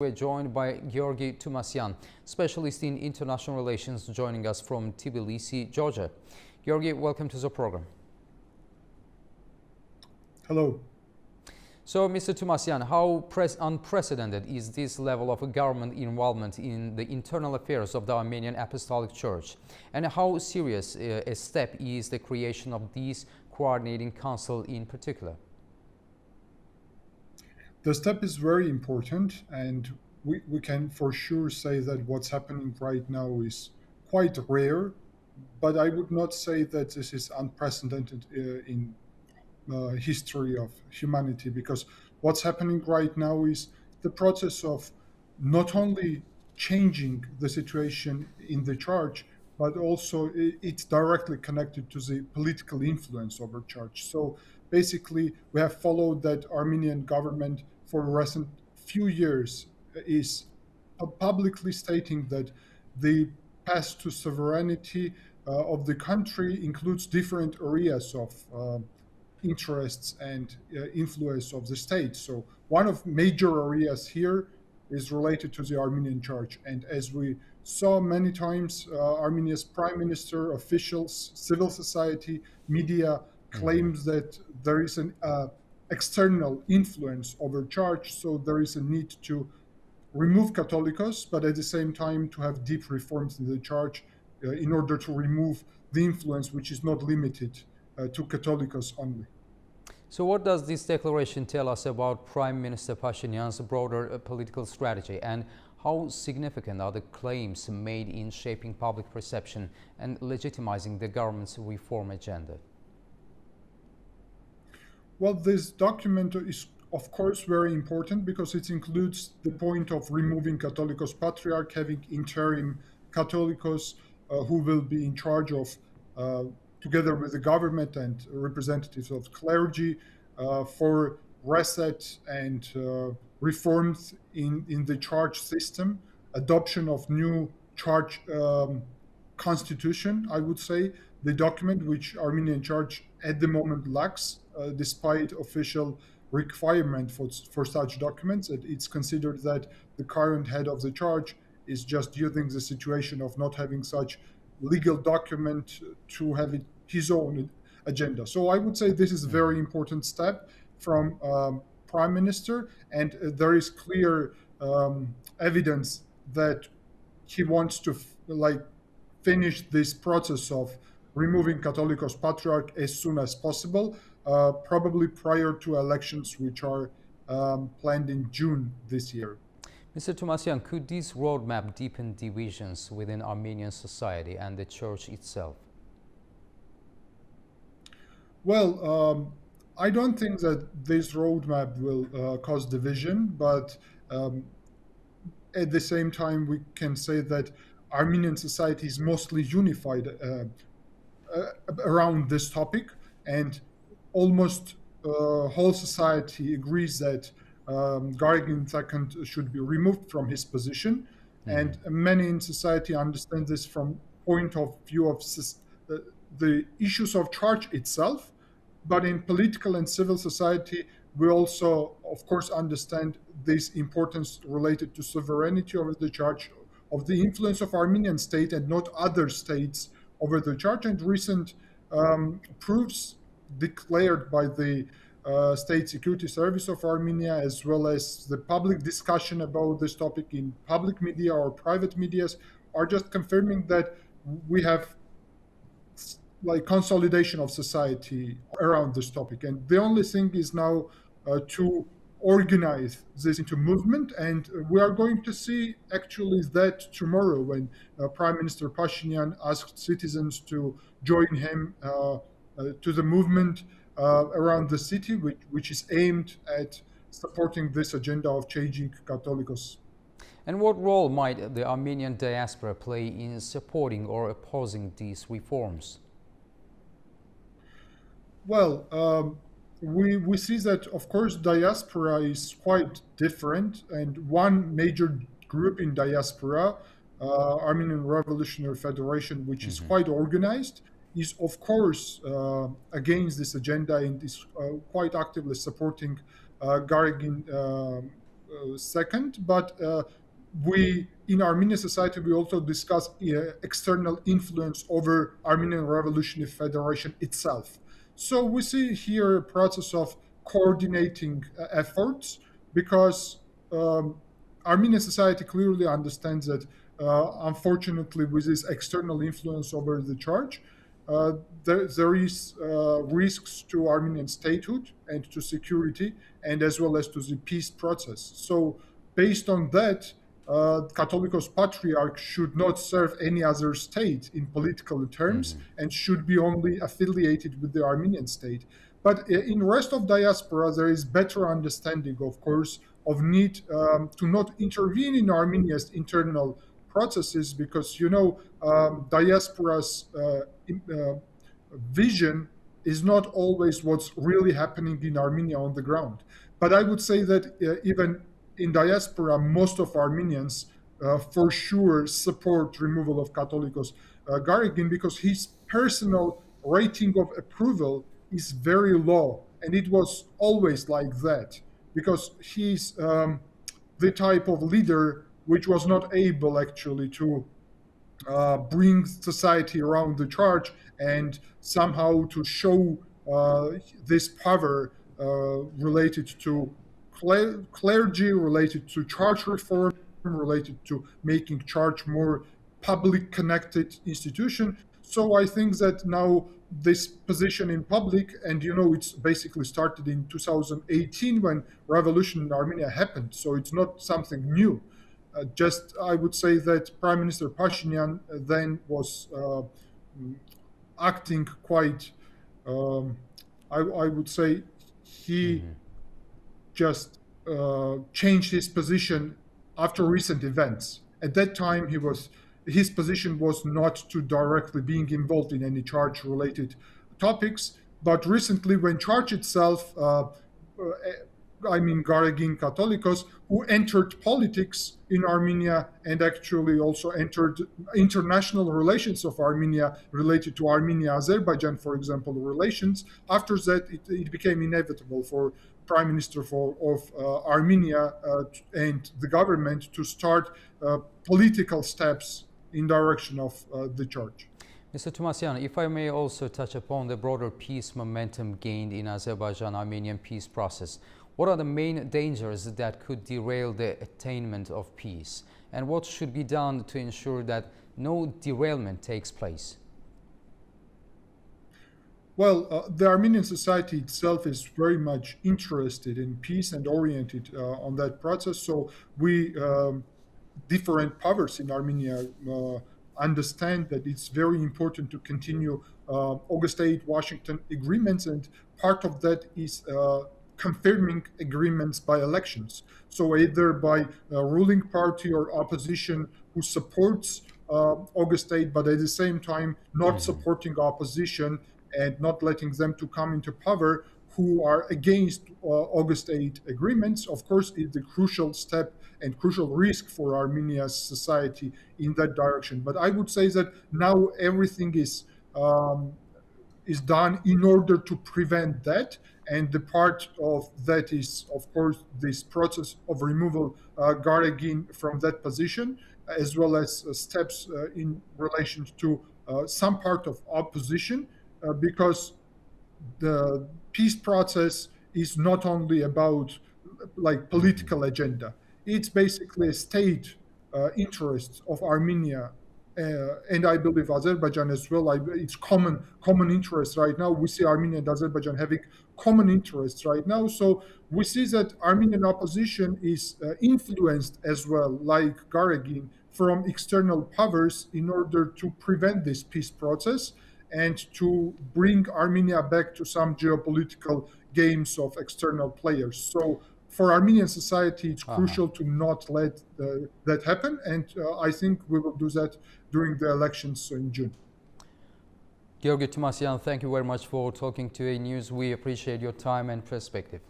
We're joined by Georgi Tumasyan, specialist in international relations, joining us from Tbilisi, Georgia. Georgi, welcome to the program. Hello. So, Mr. Tumasyan, how unprecedented is this level of government involvement in the internal affairs of the Armenian Apostolic Church? And how serious a step is the creation of this coordinating council in particular? The step is very important, and we can for sure say that what's happening right now is quite rare, but I would not say that this is unprecedented in history of humanity, because what's happening right now is the process of not only changing the situation in the church, but also it's directly connected to the political influence over church. So basically, we have followed that Armenian government for the recent few years is publicly stating that the path to sovereignty of the country includes different areas of interests and influence of the state. So one of major areas here is related to the Armenian church. And as we saw many times, Armenia's prime minister, officials, civil society, media claims that there is an external influence over church. So there is a need to remove Catholicos, but at the same time to have deep reforms in the church in order to remove the influence, which is not limited to Catholicos only. So what does this declaration tell us about Prime Minister Pashinyan's broader political strategy, and how significant are the claims made in shaping public perception and legitimizing the government's reform agenda? Well, this document is of course very important because it includes the point of removing Catholicos Patriarch, having interim Catholicos who will be in charge of together with the government and representatives of clergy for reset and reforms in the church system, adoption of new church constitution, I would say, the document which Armenian church at the moment lacks, despite official requirement for such documents. It's considered that the current head of the church is just using the situation of not having such legal document to have his own agenda. So I would say this is a very important step from Prime Minister, and there is clear evidence that he wants to finish this process of removing Catholicos Patriarch as soon as possible, probably prior to elections which are planned in June this year. Mr. Tumasyan, could this roadmap deepen divisions within Armenian society and the church itself? Well, I don't think that this roadmap will cause division, but at the same time, we can say that Armenian society is mostly unified around this topic, and almost whole society agrees that Georgian II should be removed from his position, and many in society understand this from point of view of the issues of church itself. But in political and civil society, we also, of course, understand this importance related to sovereignty over the church, of the influence of Armenian state and not other states over the church. And recent proofs declared by the State Security Service of Armenia, as well as the public discussion about this topic in public media or private medias, are just confirming that we have consolidation of society around this topic. And the only thing is now to organize this into movement. And we are going to see actually that tomorrow when Prime Minister Pashinyan asked citizens to join him to the movement around the city, which is aimed at supporting this agenda of changing Catholicos. And what role might the Armenian diaspora play in supporting or opposing these reforms? Well, we see that, of course, diaspora is quite different, and one major group in diaspora, Armenian Revolutionary Federation, which is quite organized, is of course against this agenda and is quite actively supporting Georgian second, but we in Armenian society we also discuss external influence over Armenian Revolutionary Federation itself. So we see here a process of coordinating efforts because Armenian society clearly understands that, unfortunately, with this external influence over the church, there is risks to Armenian statehood and to security, and as well as to the peace process. So, based on that, Catholicos Patriarch should not serve any other state in political terms and should be only affiliated with the Armenian state. But in rest of diaspora, there is better understanding, of course, of need to not intervene in Armenia's internal processes because, diaspora's vision is not always what's really happening in Armenia on the ground. But I would say that even in diaspora, most of Armenians for sure support removal of Catholicos Garagin because his personal rating of approval is very low. And it was always like that because he's the type of leader which was not able actually to bring society around the church and somehow to show this power related to clergy, related to church reform, related to making church more public connected institution. So I think that now this position in public, and it's basically started in 2018 when revolution in Armenia happened, so it's not something new. Just I would say that Prime Minister Pashinyan then was acting quite, I would say he just changed his position after recent events. At that time, his position was not to directly being involved in any charge-related topics, but recently when charge itself, Garagin Catholicos, who entered politics in Armenia and actually also entered international relations of Armenia related to Armenia-Azerbaijan, for example, relations. After that, it became inevitable for Prime Minister of Armenia and the government to start political steps in direction of the church. Mr. Tomasyan, if I may also touch upon the broader peace momentum gained in Azerbaijan-Armenian peace process, what are the main dangers that could derail the attainment of peace? And what should be done to ensure that no derailment takes place? Well, the Armenian society itself is very much interested in peace and oriented on that process. So we, different powers in Armenia, understand that it's very important to continue August 8 Washington agreements, and part of that is confirming agreements by elections. So either by a ruling party or opposition who supports August 8, but at the same time not supporting opposition and not letting them to come into power, who are against August 8 agreements, of course, is the crucial step and crucial risk for Armenia's society in that direction. But I would say that now everything is done in order to prevent that. And the part of that is, of course, this process of removal Garagin from that position, as well as steps in relation to some part of opposition, because the peace process is not only about like political agenda. It's basically a state interest of Armenia and I believe Azerbaijan as well. It's common interest right now. We see Armenia and Azerbaijan having common interests right now. So we see that Armenian opposition is influenced as well, like Garagin, from external powers in order to prevent this peace process and to bring Armenia back to some geopolitical games of external players. So for Armenian society, it's crucial to not let that happen. And I think we will do that during the elections in June. Georgi Tomasyan, thank you very much for talking to A News. We appreciate your time and perspective.